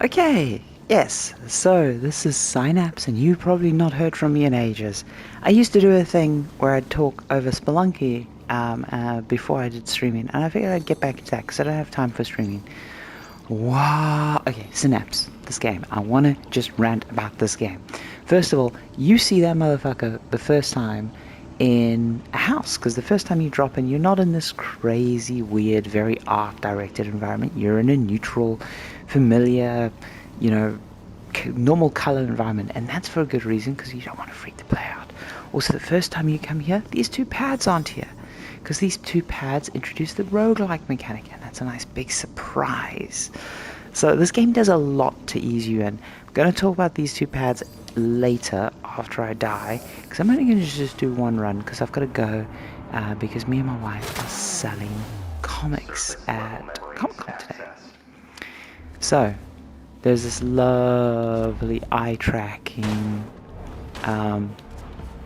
Okay, yes, so this is Synapse, and you've probably not heard from me in ages. I used to do a thing where I'd talk over Spelunky before I did streaming, and I figured I'd get back to that because I don't have time for streaming. Wow, okay, Synapse, this game. I want to just rant about this game. First of all, you see that motherfucker the first time in a house, because the first time you drop in, you're not in this crazy, weird, very art-directed environment. You're in a neutral, familiar, you know, normal color environment, and that's for a good reason, because you don't want to freak the player out. Also, the first time you come here, these two pads aren't here, because these two pads introduce the roguelike mechanic, and that's a nice big surprise. So this game does a lot to ease you in. I'm going to talk about these two pads later after I die, because I'm only going to just do one run, because I've got to go, because me and my wife are selling comics at Comic-Con today. So, there's this lovely eye tracking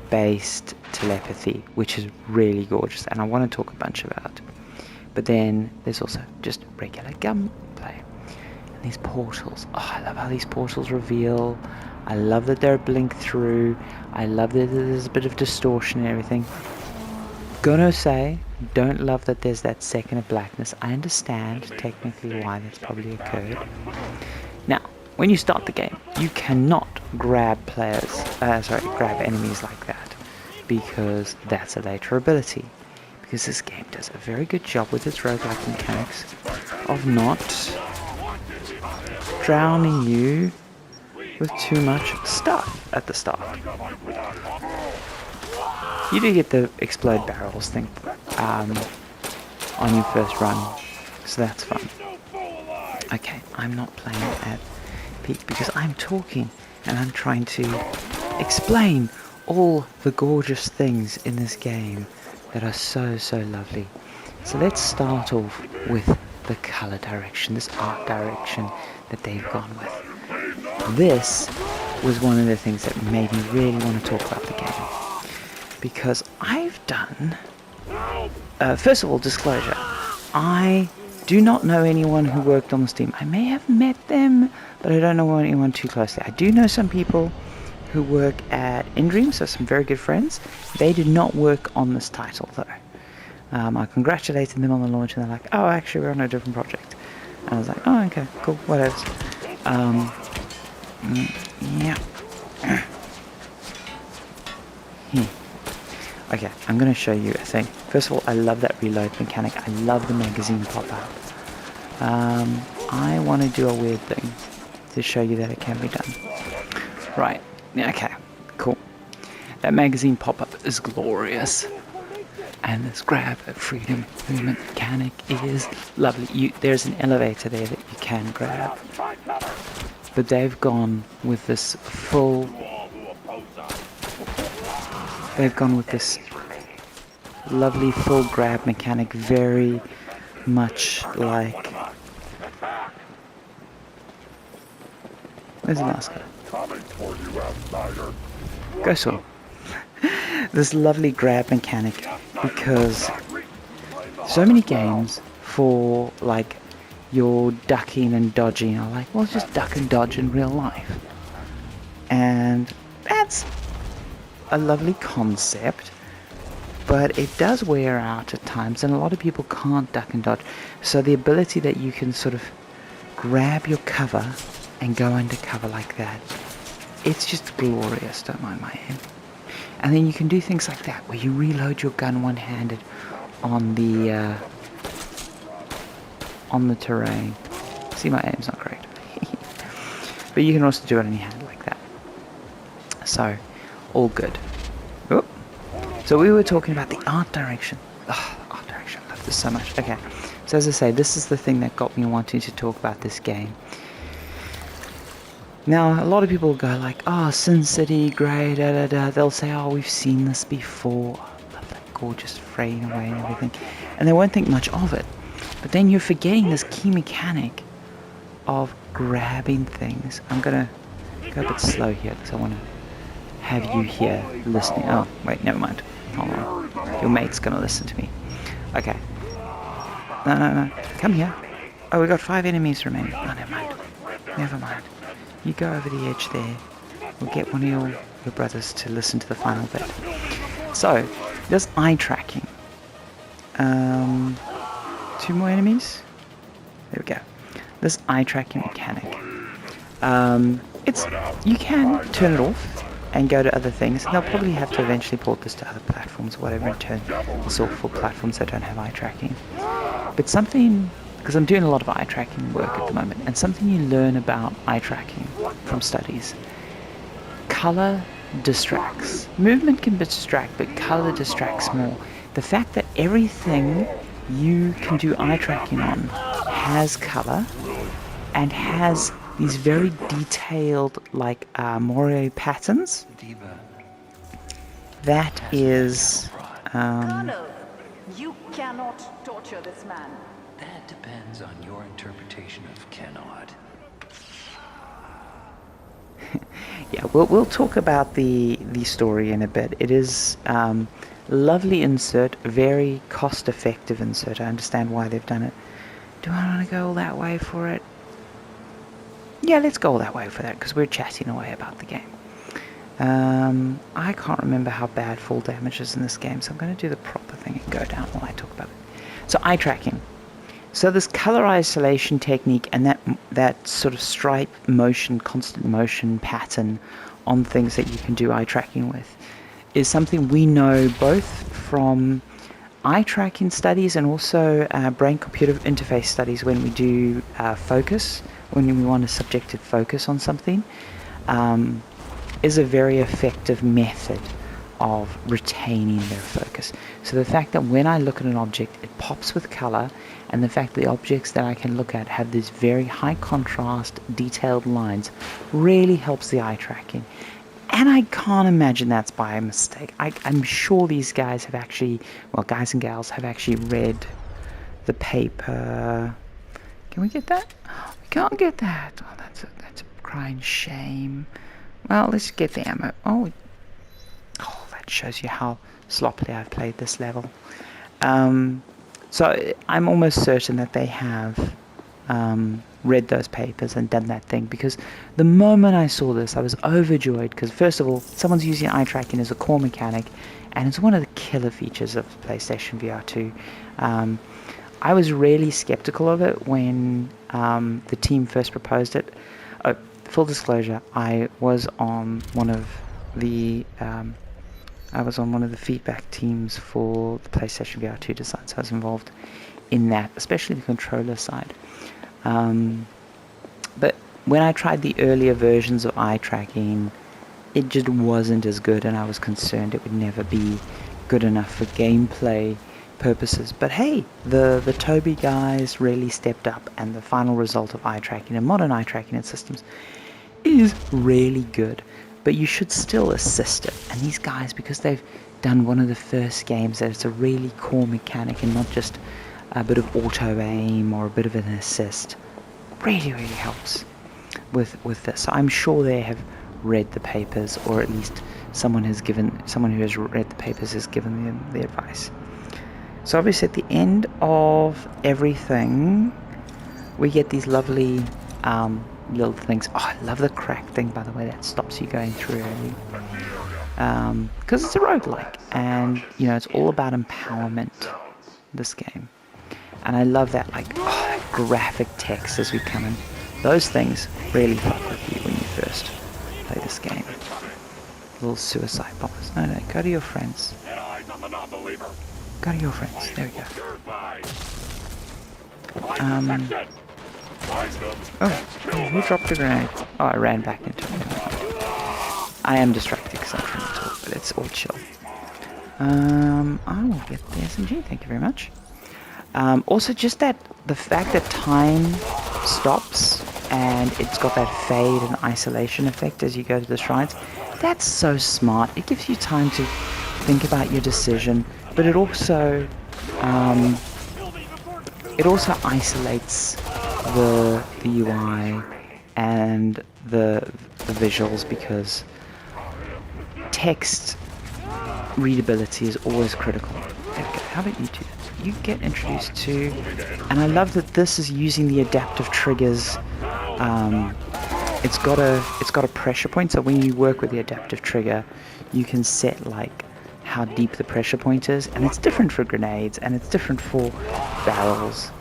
based telepathy, which is really gorgeous, and I want to talk a bunch about. But then there's also just regular gunplay. And these portals. Oh, I love how these portals reveal. I love that they're blink through. I love that there's a bit of distortion and everything. Gonna say, don't love that there's that second of blackness. I understand technically why that's probably occurred. Now, when you start the game, you cannot grab grab enemies like that, because that's a later ability. Because this game does a very good job with its roguelike mechanics of not drowning you with too much stuff at the start. You do get the explode barrels thing on your first run, so that's fun. Okay, I'm not playing at peak because I'm talking and I'm trying to explain all the gorgeous things in this game that are so lovely. So let's start off with the color direction, this art direction that they've gone with. This was one of the things that made me really want to talk about the game, because I've done first of all, disclosure, I do not know anyone who worked on this team. I may have met them, but I don't know anyone too closely. I do know some people who work at InDream, so some very good friends. They did not work on this title, though. I congratulated them on the launch, and they're like, oh, actually, we're on a different project. And I was like, oh, okay, cool, whatever. Yeah. Okay, I'm going to show you a thing. First of all, I love that reload mechanic. I love the magazine pop-up. I want to do a weird thing to show you that it can be done. Right, okay, cool. That magazine pop-up is glorious. And this grab at freedom movement mechanic is lovely. There's an elevator there that you can grab. But they've gone with this lovely full grab mechanic, very much like... Where's the last guy? Go swim. This lovely grab mechanic, because so many games for like your ducking and dodging are like, well, just duck and dodge in real life. And that's a lovely concept, but it does wear out at times, and a lot of people can't duck and dodge. So the ability that you can sort of grab your cover and go under cover like that, it's just glorious, don't mind my aim. And then you can do things like that, where you reload your gun one-handed on the terrain. See, my aim's not great. But you can also do it on your hand like that. So, all good. Oop. So we were talking about the art direction. Art direction, I love this so much. Okay, so as I say, this is the thing that got me wanting to talk about this game. Now, a lot of people go like, oh, Sin City, great, They'll say, oh, we've seen this before. Love that gorgeous fading away and everything. And they won't think much of it. But then you're forgetting this key mechanic of grabbing things. I'm going to go a bit slow here because I want to have you here listening. Oh, wait, never mind. Hold on. Your mate's going to listen to me. Okay. No. Come here. Oh, we got 5 enemies remaining. Oh, never mind. never mind. You go over the edge there. We'll get one of your brothers to listen to the final bit. So, there's eye tracking. 2 more enemies. There we go. This eye tracking mechanic. You can turn it off and go to other things. And they'll probably have to eventually port this to other platforms or whatever and turn this off for platforms that don't have eye tracking. But something, because I'm doing a lot of eye tracking work at the moment, and something you learn about eye tracking from studies. Color distracts. Movement can distract, but color distracts more. The fact that everything you can do eye tracking on has color and has these very detailed, like moire patterns. That is. Colonel, you cannot torture this man. That depends on your interpretation of cannot. Yeah, we'll talk about the story in a bit. It is lovely insert, very cost-effective insert. I understand why they've done it. Do I want to go all that way for it? Yeah, let's go all that way for that, because we're chatting away about the game. I can't remember how bad fall damage is in this game, so I'm going to do the proper thing and go down while I talk about it. So, eye tracking. So this color isolation technique and that sort of stripe motion, constant motion pattern on things that you can do eye tracking with is something we know both from eye tracking studies and also brain-computer interface studies when we do focus, when we want a subjective focus on something, is a very effective method of retaining their focus. So the fact that when I look at an object, it pops with color, and the fact that the objects that I can look at have these very high contrast, detailed lines really helps the eye tracking. And I can't imagine that's by a mistake. I'm sure these guys have actually, well, guys and gals have actually read the paper. Can we get that? We can't get that. Oh, that's a crying shame. Well, let's get the ammo. Oh, that shows you how sloppily I've played this level. So I'm almost certain that they have read those papers and done that thing, because the moment I saw this I was overjoyed, because first of all, someone's using eye tracking as a core mechanic, and it's one of the killer features of PlayStation VR 2. I was really skeptical of it when the team first proposed it. Full disclosure, I was on one of the feedback teams for the PlayStation VR 2 design, so I was involved in that, especially the controller side. But when I tried the earlier versions of eye tracking, it just wasn't as good, and I was concerned it would never be good enough for gameplay purposes. But hey, the Toby guys really stepped up, and the final result of eye tracking and modern eye tracking and systems is really good. But you should still assist it. And these guys, because they've done one of the first games that it's a really core mechanic and not just a bit of auto aim or a bit of an assist, really helps with this. So I'm sure they have read the papers, or at least someone who has read the papers has given them the advice. So obviously at the end of everything, we get these lovely little things. Oh, I love the crack thing, by the way, that stops you going through early. Because it's a roguelike, and it's all about empowerment, this game. And I love that, that graphic text as we come in. Those things really fuck with you when you first play this game. Little suicide bombers. No, go to your friends. Go to your friends. There we go. Who dropped a grenade? Oh, I ran back into it. I am distracted because I'm trying to talk, but it's all chill. I will get the SMG, thank you very much. Also, just the fact that time stops and it's got that fade and isolation effect as you go to the shrines, that's so smart. It gives you time to think about your decision, but it also isolates the UI and the visuals, because text readability is always critical. Okay, how about you do that? You get introduced to, and I love that this is using the adaptive triggers it's got a pressure point, so when you work with the adaptive trigger, you can set like how deep the pressure point is, and it's different for grenades and it's different for barrels.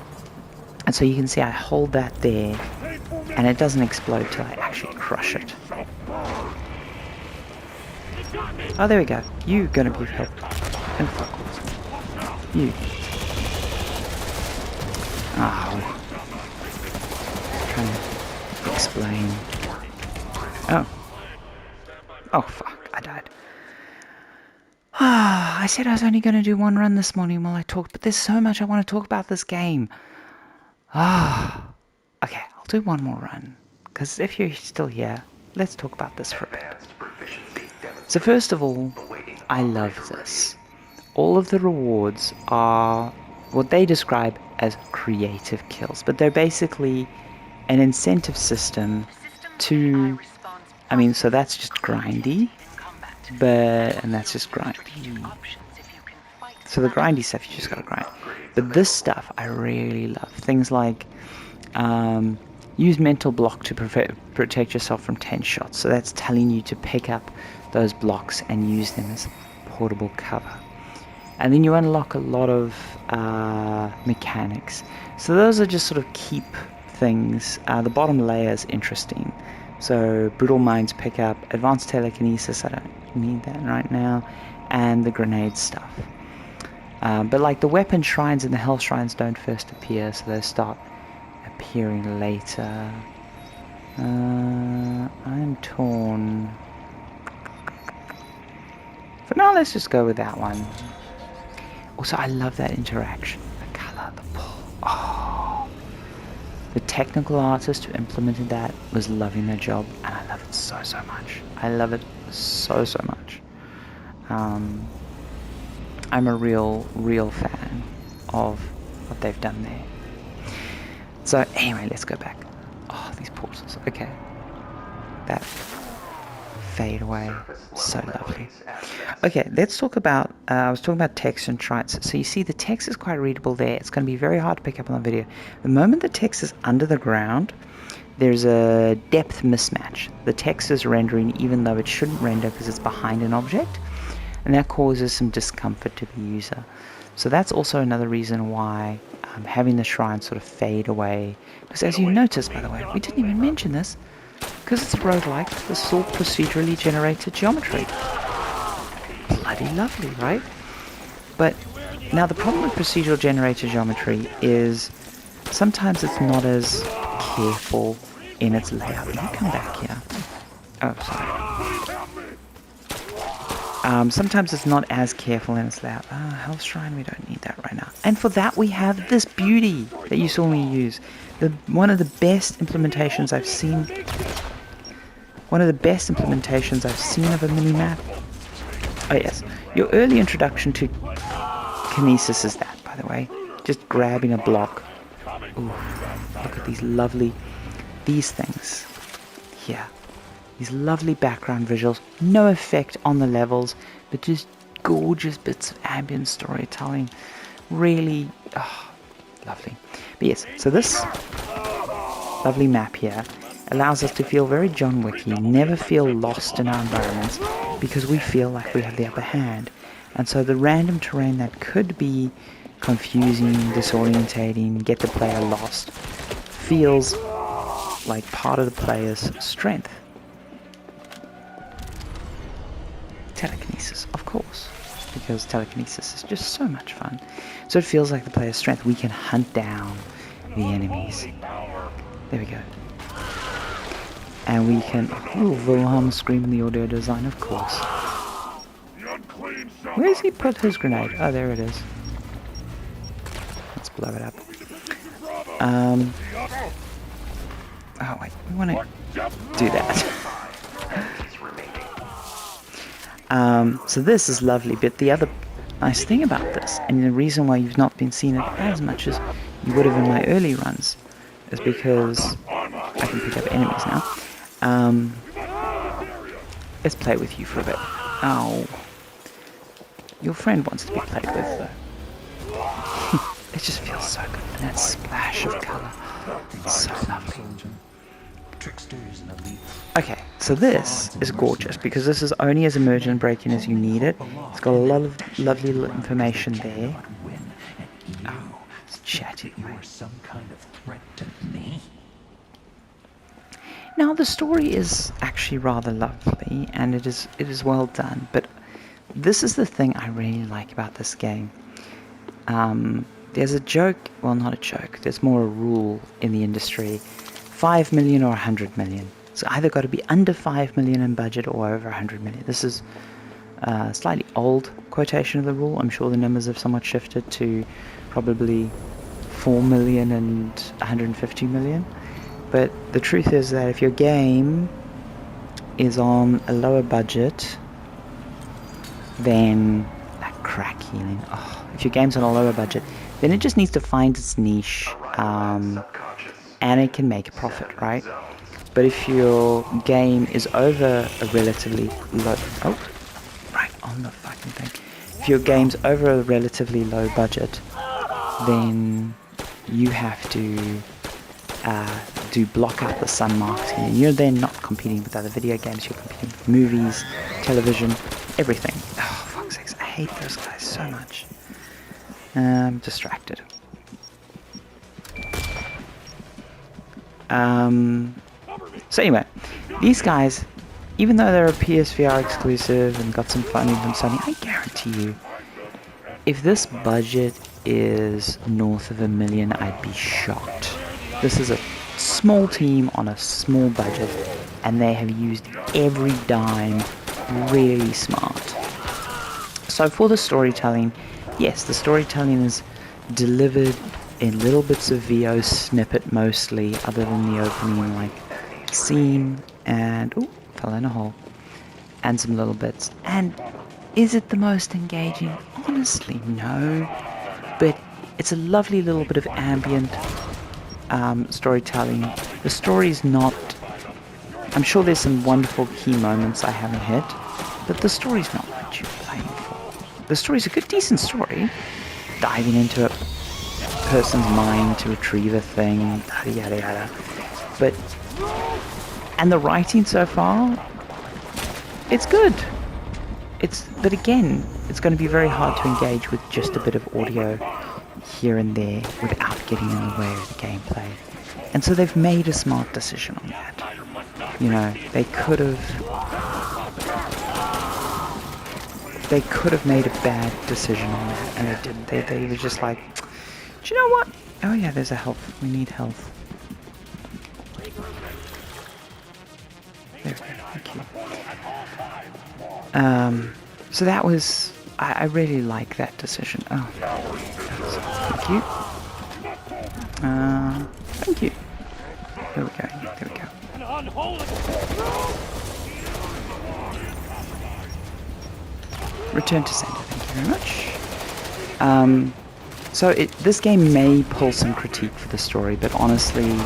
And so you can see I hold that there and it doesn't explode till I actually crush it. Oh, there we go. You're gonna be helped. And fuck off. You. Oh. Trying to explain. Oh. Oh, fuck. I died. Ah, I said I was only going to do one run this morning while I talked, but there's so much I want to talk about this game. Ah. Okay, I'll do one more run. Because if you're still here, let's talk about this for a bit. So first of all, I love this. All of the rewards are what they describe as creative kills, but they're basically an incentive system to, I mean, so that's just grindy, and that's just grindy. So the grindy stuff, you just gotta grind. But this stuff, I really love. Things like, use mental block to protect yourself from 10 shots. So that's telling you to pick up those blocks and use them as portable cover. And then you unlock a lot of mechanics. So those are just sort of keep things. The bottom layer is interesting. So brutal minds pick up, advanced telekinesis, I don't need that right now, and the grenade stuff. But like the weapon shrines and the hell shrines don't first appear, so they start appearing later. I'm torn. For now, let's just go with that one. Also, I love that interaction. The color, the pull. Oh. The technical artist who implemented that was loving their job, and I love it so much. I love it so much. I'm a real fan of what they've done there. So anyway, let's go back. Oh, these portals. Okay. That fade away. So lovely. Okay, let's talk about, I was talking about text and shrines. So you see the text is quite readable there. It's going to be very hard to pick up on the video. The moment the text is under the ground, there's a depth mismatch. The text is rendering even though it shouldn't render because it's behind an object. And that causes some discomfort to the user. So that's also another reason why having the shrine sort of fade away. Because as you notice, by the way, we didn't even mention this, because it's a roguelike, this is all procedurally generated geometry. Bloody lovely, right? But now the problem with procedural generated geometry is sometimes it's not as careful in its layout. Let me come back here. Oh, sorry. Sometimes it's not as careful in its layout. Health Shrine, we don't need that right now. And for that we have this beauty that you saw me use. One of the best implementations I've seen. One of the best implementations I've seen of a mini-map. Oh yes, your early introduction to Kinesis is that, by the way. Just grabbing a block. Ooh, look at these things. Here. These lovely background visuals, no effect on the levels, but just gorgeous bits of ambient storytelling. Really, lovely. But yes, so this lovely map here allows us to feel very John Wicky, never feel lost in our environments, because we feel like we have the upper hand. And so the random terrain that could be confusing, disorientating, get the player lost, feels like part of the player's strength. Telekinesis, of course, because telekinesis is just so much fun. So it feels like the player's strength. We can hunt down the enemies. There we go. And we can... Ooh, Wilhelm screaming the audio design, of course. Where's he put his grenade? Oh, there it is. Let's blow it up. Oh, wait, we want to do that. So this is lovely, but the other nice thing about this, and the reason why you've not been seeing it as much as you would have in my early runs, is because I can pick up enemies now. Let's play with you for a bit. Oh. Your friend wants to be played with, though. It just feels so good, and that splash of colour, it's so lovely. Tricksters and elite. Okay, so this is gorgeous because this is only as emergent and break-in as you need it. It's got a lot of lovely information there. Oh, it's chatting You away. are some kind of threat to me. Now the story is actually rather lovely and it is well done, but this is the thing I really like about this game. There's a joke, well not a joke, there's more a rule in the industry. 5 million or 100 million. It's either got to be under 5 million in budget or over 100 million. This is a slightly old quotation of the rule. I'm sure the numbers have somewhat shifted to probably 4 million and 150 million. But the truth is that if your game is on a lower budget, then that crack healing. Oh, if your game's on a lower budget, then it just needs to find its niche, and it can make a profit, right? But if your game is over a relatively low, right on the fucking thing. If your game's over a relatively low budget, then you have to do block out the sun marketing, and you're then not competing with other video games. You're competing with movies, television, everything. Oh, fuck's sakes! I hate those guys so much. I'm distracted. So anyway, these guys, even though they're a PSVR exclusive and got some funding from Sony, I guarantee you, if this budget is north of $1 million, I'd be shocked. This is a small team on a small budget, and they have used every dime really smart. So for the storytelling, yes, the storytelling is delivered in little bits of VO snippet mostly, other than the opening like scene and fell in a hole, and some little bits. And is it the most engaging? Honestly, no. But it's a lovely little bit of ambient storytelling. The story's not... I'm sure there's some wonderful key moments I haven't hit, but the story's not what you're playing for. The story's a good, decent story. Diving into a person's mind to retrieve a thing, yada yada yada. But... and the writing so far, it's good. But again, it's going to be very hard to engage with just a bit of audio here and there without getting in the way of the gameplay. And so they've made a smart decision on that. You know, they could have made a bad decision on that, and they didn't. They were just like, do you know what? Oh yeah, there's a health. We need health. There we go. Thank you. So that was... I really like that decision. Oh, thank you. Thank you. There we go. There we go. Return to sender. Thank you very much. So this game may pull some critique for the story, but honestly,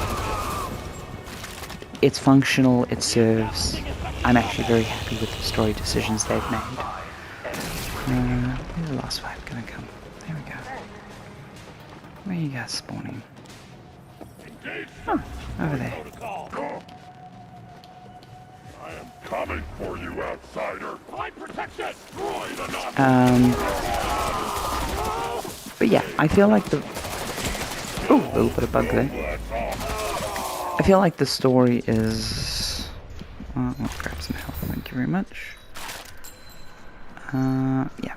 it's functional. It serves. I'm actually very happy with the story decisions they've made. Where's the last fight gonna come? There we go. Where are you guys spawning? Oh, over there. I am coming for you, outsider. I protect it. But yeah, I feel like the... oh, a little bit of bug there. I feel like the story is... I'll grab some health, thank you very much. Yeah.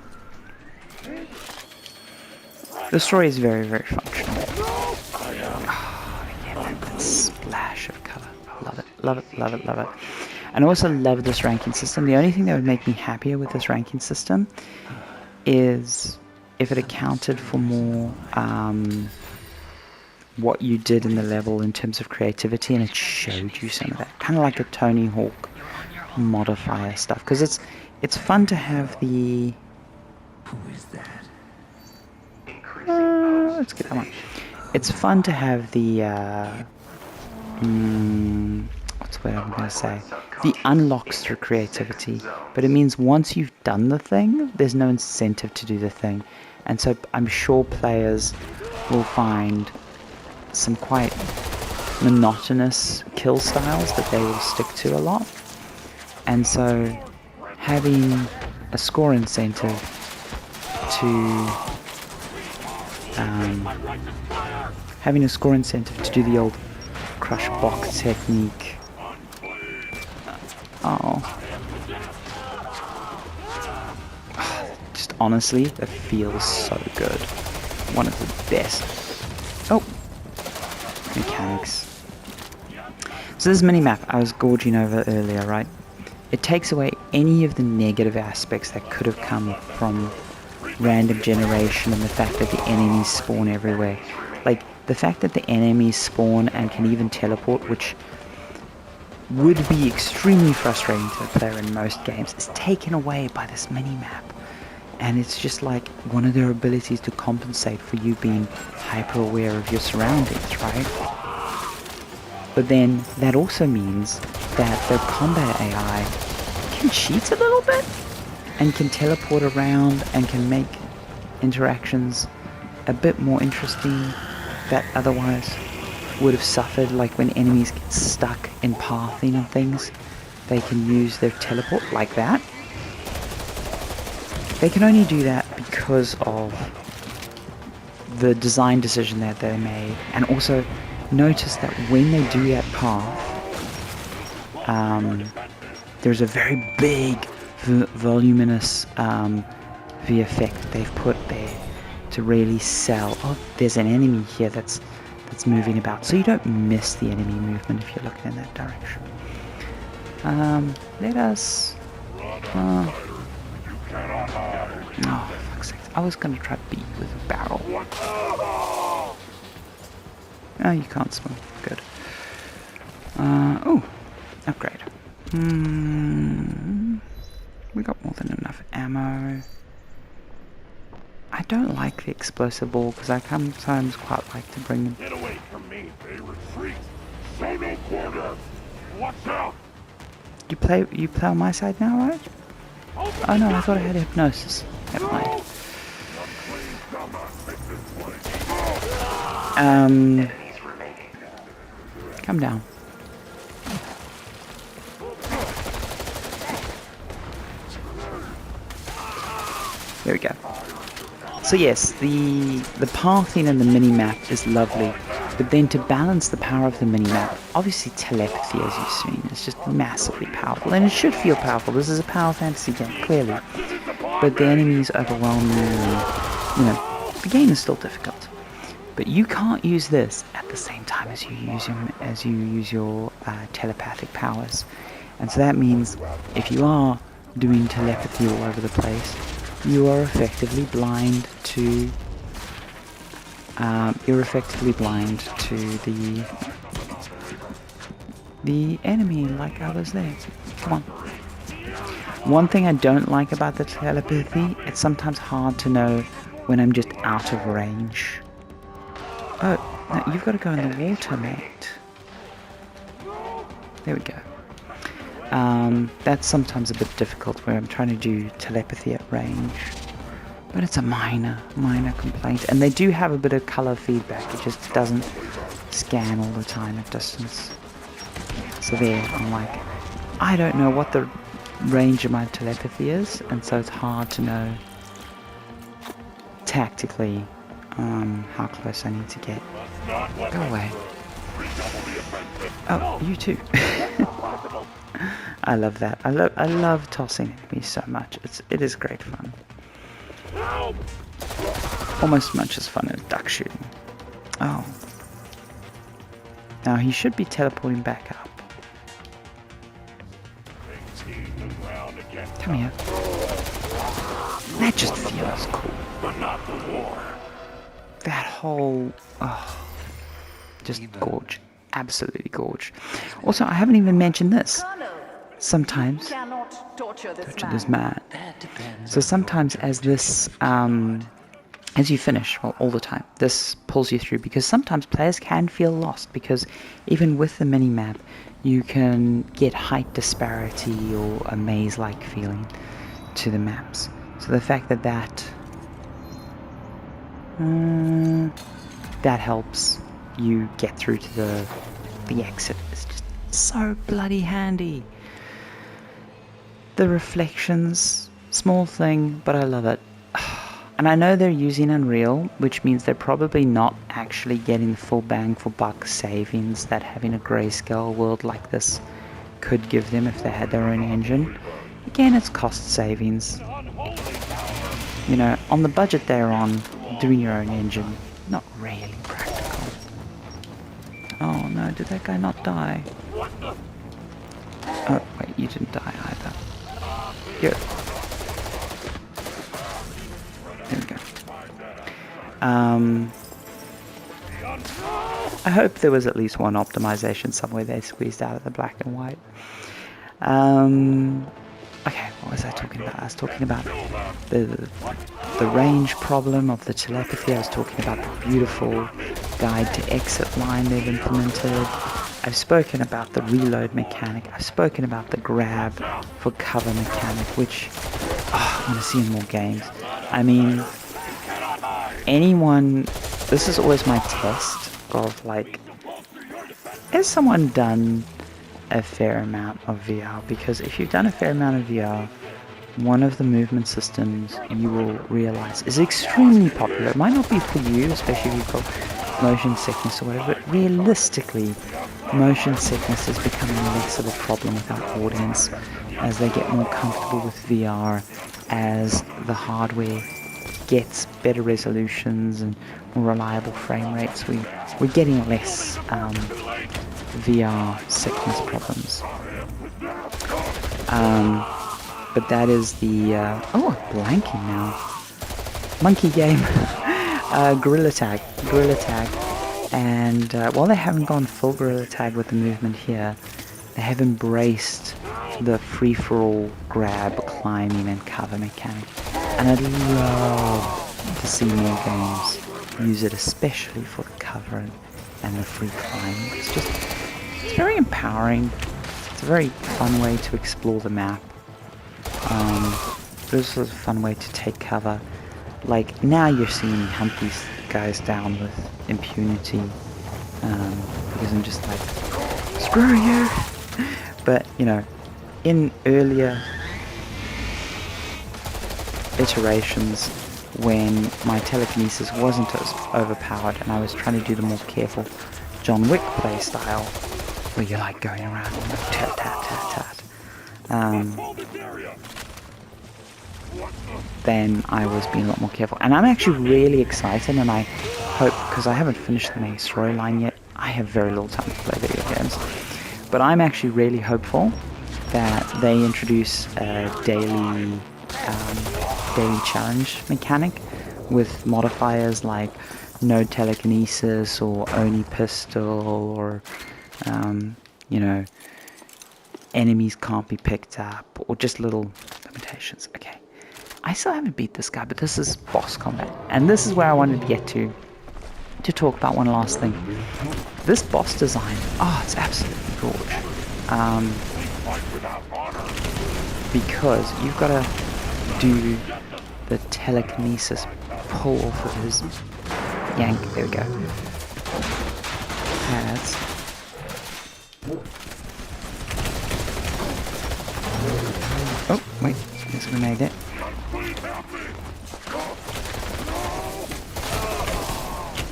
The story is very, very functional. Oh, yeah, that splash of colour. Love it, love it, love it, love it. And I also love this ranking system. The only thing that would make me happier with this ranking system is if it accounted for more what you did in the level in terms of creativity, and it showed you some of that. Kind of like a Tony Hawk modifier stuff. Because it's fun to have the... Who is that? let's get that one. It's fun to have the... what's the word I'm going to say? The unlocks through creativity. But it means once you've done the thing, there's no incentive to do the thing. And so I'm sure players will find some quite monotonous kill styles that they will stick to a lot. And so having a score incentive to do the old crush box technique. Just honestly, it feels so good. One of the best. Oh, mechanics. So this mini-map I was gorging over earlier, right? It takes away any of the negative aspects that could have come from random generation and the fact that the enemies spawn everywhere. Like, the fact that the enemies spawn and can even teleport, which would be extremely frustrating to a player in most games, is taken away by this mini-map. And it's just like one of their abilities to compensate for you being hyper-aware of your surroundings, right? But then that also means that the combat AI can cheat a little bit and can teleport around and can make interactions a bit more interesting that otherwise would have suffered. Like when enemies get stuck in pathing and things, they can use their teleport like that. They can only do that because of the design decision that they made, and also notice that when they do that path, there's a very big voluminous V effect they've put there to really sell. Oh, there's an enemy here that's moving about, so you don't miss the enemy movement if you're looking in that direction. Let us. Oh, fuck's sake! I was gonna try to beat you with a barrel. Oh, you can't swim. Good. Oh, upgrade. We got more than enough ammo. I don't like the explosive ball because I sometimes quite like to bring them. Get away from me, they retreat. Show no quarter. Watch out. You play on my side now, right? Oh no, I thought I had hypnosis. Never mind. Come down. There we go. So yes, the pathing and the mini-map is lovely, but then to balance the power of the mini-map, obviously telepathy, as you've seen, is just massively powerful, and it should feel powerful. This is a power fantasy game, clearly, but the enemies overwhelm you, and, you know, the game is still difficult. But you can't use this at the same time as you use your telepathic powers, and so that means if you are doing telepathy all over the place, you are effectively blind to the enemy, like I was there. Come on. One thing I don't like about the telepathy, it's sometimes hard to know when I'm just out of range. Oh, no, you've got to go in the water, mate. There we go. That's sometimes a bit difficult where I'm trying to do telepathy at range. But it's a minor complaint. And they do have a bit of color feedback. It just doesn't scan all the time at distance. So there, I'm like, I don't know what the range of my telepathy is, and so it's hard to know tactically how close I need to get. Go away. Oh, you too. I love that. I love tossing enemies so much. It is great fun. Almost as much as fun as duck shooting. Oh. Now he should be teleporting back up. Come here. That just feels cool. But not the war. That whole... Oh, just gorge. Absolutely gorge. Also, I haven't even mentioned this. Sometimes... Torture this man. So sometimes as this... as you finish, well, all the time, this pulls you through, because sometimes players can feel lost, because even with the mini-map, you can get height disparity or a maze-like feeling to the maps. So the fact that that helps you get through to the exit is just so bloody handy. The reflections, small thing, but I love it. And I know they're using Unreal, which means they're probably not actually getting the full bang for buck savings that having a grayscale world like this could give them if they had their own engine. Again, it's cost savings. You know, on the budget they're on, doing your own engine, not really practical. Oh no, did that guy not die? Oh, wait, you didn't die either. Good. There we go. I hope there was at least one optimization somewhere they squeezed out of the black and white. Okay, what was I talking about? I was talking about the range problem of the telepathy. I was talking about the beautiful guide to exit line they've implemented. I've spoken about the reload mechanic. I've spoken about the grab for cover mechanic, which I want to see in more games. I mean, anyone, this is always my test of like, has someone done a fair amount of VR? Because if you've done a fair amount of VR, one of the movement systems you will realize is extremely popular. It might not be for you, especially if you've got motion sickness or whatever, but realistically, motion sickness is becoming less of a problem with our audience as they get more comfortable with VR, as the hardware gets better resolutions and more reliable frame rates. We're getting less VR sickness problems. But that is the blanking now. Monkey game. Gorilla Tag. And while they haven't gone full Gorilla Tag with the movement here, they have embraced the free-for-all grab, climbing, and cover mechanic. And I'd love to see more games use it, especially for the cover and the free climbing. It's very empowering. It's a very fun way to explore the map. But it's also a fun way to take cover. Like, now you're seeing me hunt these guys down with impunity, because I'm just like, screw you! But, you know, in earlier iterations, when my telekinesis wasn't as overpowered and I was trying to do the more careful John Wick play style, where you're like going around and like tat tat tat tat, then I was being a lot more careful. And I'm actually really excited, and I hope, because I haven't finished the main storyline yet, I have very little time to play video games, but I'm actually really hopeful that they introduce a daily challenge mechanic with modifiers like no telekinesis or Oni pistol, or you know, enemies can't be picked up, or just little limitations. Okay, I still haven't beat this guy, but this is boss combat, and this is where I wanted to get to talk about one last thing. This boss design, it's absolutely gorgeous. Because you've got to do the telekinesis pull off of his yank. There we go. Pads. Oh, wait. Guess we made it.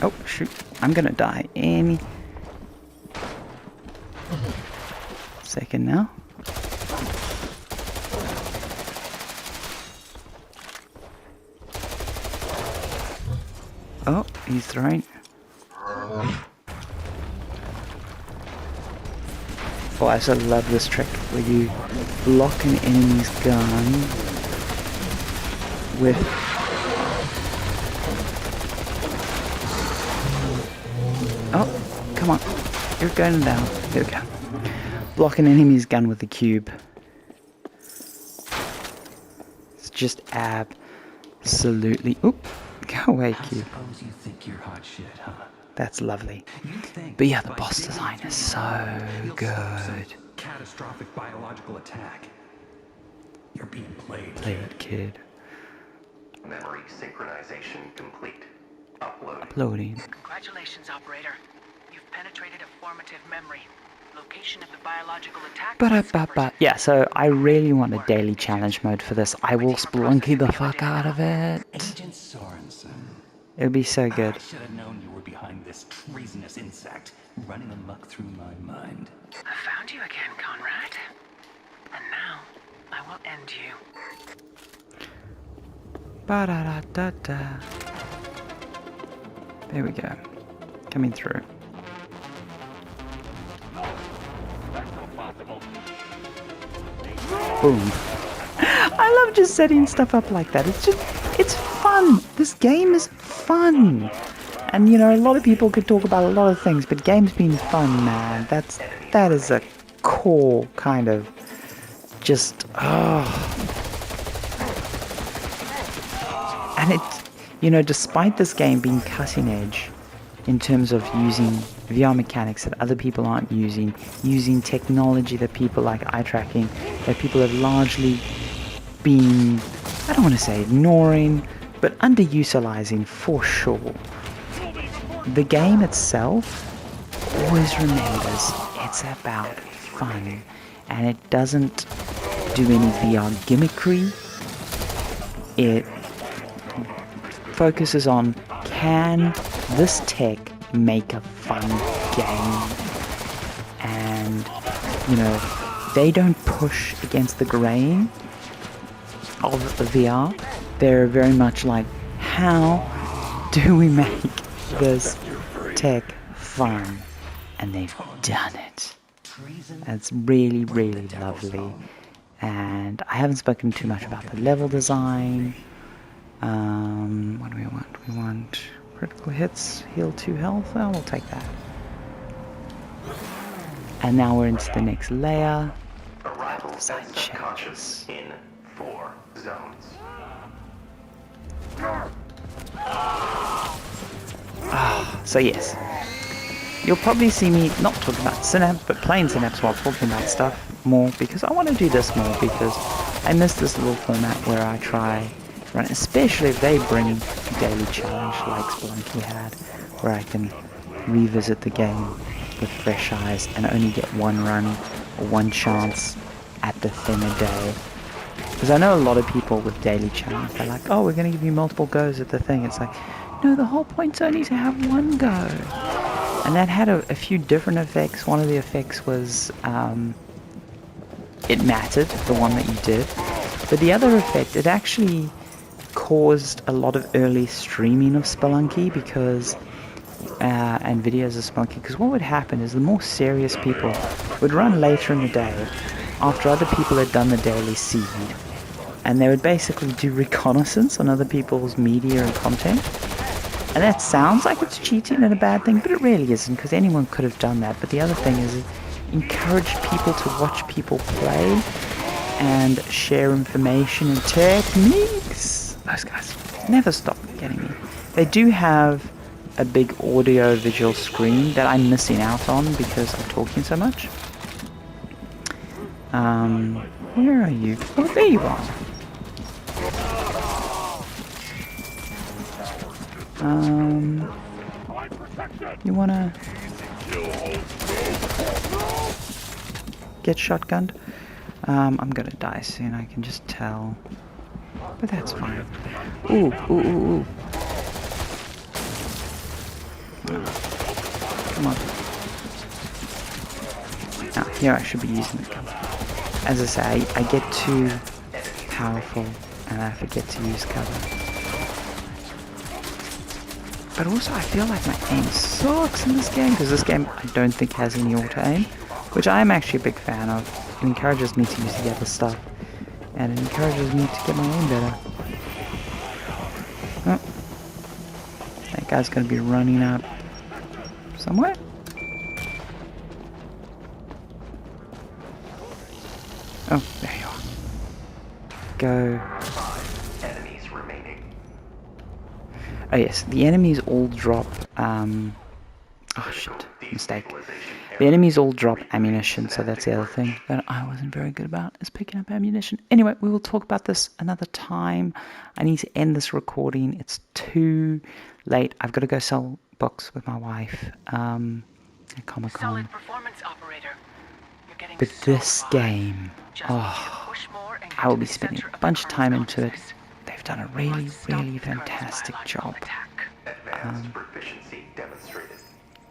Oh, shoot. I'm gonna die any second now. Oh, he's throwing. Oh, I also love this trick where you lock an enemy's gun with come on, you're going down. There we go. Block an enemy's gun with the cube. It's just absolutely. Oop. Go away, cube. Suppose you think you're hot shit, huh? That's lovely. But yeah, the boss design is so good. Catastrophic biological attack. You're being played. Played, kid. Memory synchronization complete. Upload. Uploading. Congratulations, operator. You've penetrated a formative memory. Location of the biological attack. Ba-da-ba-ba. Yeah, so I really want a daily challenge mode for this. I will Spelunky the fuck out of it. Agent Sorensen. It'll be so good. I should have known you were behind this treasonous insect running amok through my mind. I found you again, Conrad. And now, I will end you. Ba-da-da-da-da. There we go. Coming through. Boom. I love just setting stuff up like that. It's fun. This game is fun. And you know, a lot of people could talk about a lot of things, but games being fun, man, that is a core kind of just, And it, you know, despite this game being cutting edge in terms of using VR mechanics that other people aren't using technology that people like eye tracking, that people have largely been, I don't want to say ignoring, but underutilizing for sure. The game itself always remembers it's about fun, and it doesn't do any VR gimmickry. It focuses on, can this tech make a fun game? And, you know, they don't push against the grain of the VR. They're very much like, how do we make this tech fun? And they've done it. It's really, really lovely. And I haven't spoken too much about the level design. What do we want? We want critical hits, heal 2 health. Oh, we'll take that. And now we're into the next layer. Level design changes. In 4 zones. So yes, you'll probably see me not talking about Synapse, but playing Synapse while talking about stuff more, because I want to do this more, because I miss this little format where I try, right, especially if they bring a daily challenge like Spelunky had, where I can revisit the game with fresh eyes and only get one run or one chance at the thing a day. Because I know a lot of people with daily challenge, they're like, oh, we're going to give you multiple goes at the thing. It's like, no, the whole point's only to have one go. And that had a few different effects. One of the effects was it mattered, the one that you did. But the other effect, it actually caused a lot of early streaming of Spelunky, because and videos of Spelunky, because what would happen is the more serious people would run later in the day after other people had done the daily seed, and they would basically do reconnaissance on other people's media and content. And that sounds like it's cheating and a bad thing, but it really isn't, because anyone could have done that. But the other thing is it encouraged people to watch people play and share information and techniques. Those guys never stop getting me. They do have a big audio visual screen that I'm missing out on because I'm talking so much. Where are you? Oh, there you are. You wanna get shotgunned? I'm gonna die soon, I can just tell. But that's fine. Ooh, ooh, ooh, ooh. Come on. Now, here I should be using the cover. As I say, I get too powerful and I forget to use cover. But also I feel like my aim sucks in this game, because this game I don't think has any auto-aim, which I am actually a big fan of. It encourages me to use the other stuff, and it encourages me to get my aim better. Oh. That guy's going to be running up somewhere. Oh, there you are. Go. Enemies remaining. Oh yes, the enemies all drop, oh shit, mistake. The enemies all drop ammunition, so that's the other thing that I wasn't very good about, is picking up ammunition. Anyway, we will talk about this another time. I need to end this recording. It's too late. I've got to go sell books with my wife. at Comic-Con. Solid performance, operator. You're getting But so this far. game, Just need you to oh, push more and get I will to be the spending center a of the bunch of colonel's time into it. consciousness. They've done a We really, must stop really the colonel's fantastic biological job. attack. Advanced proficiency demonstrated.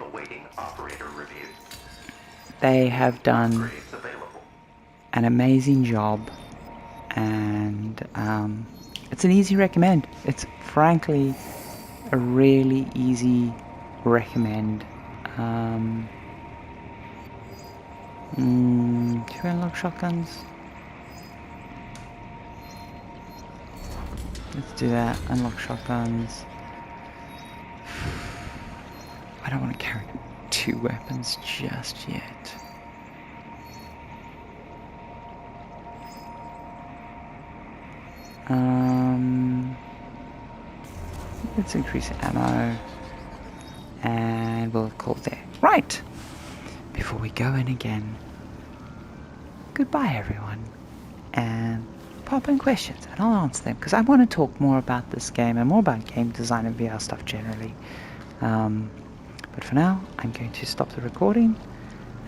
Awaiting operator review. They have done Upgrades available. an amazing job, and it's an easy recommend. It's frankly a really easy recommend. Do you unlock shotguns? Let's do that. Unlock shotguns. I don't want to carry 2 weapons just yet. Let's increase ammo. And we'll call it there. Right! Before we go in again, goodbye everyone. And pop in questions and I'll answer them, because I want to talk more about this game and more about game design and VR stuff generally. But for now, I'm going to stop the recording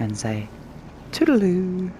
and say toodaloo.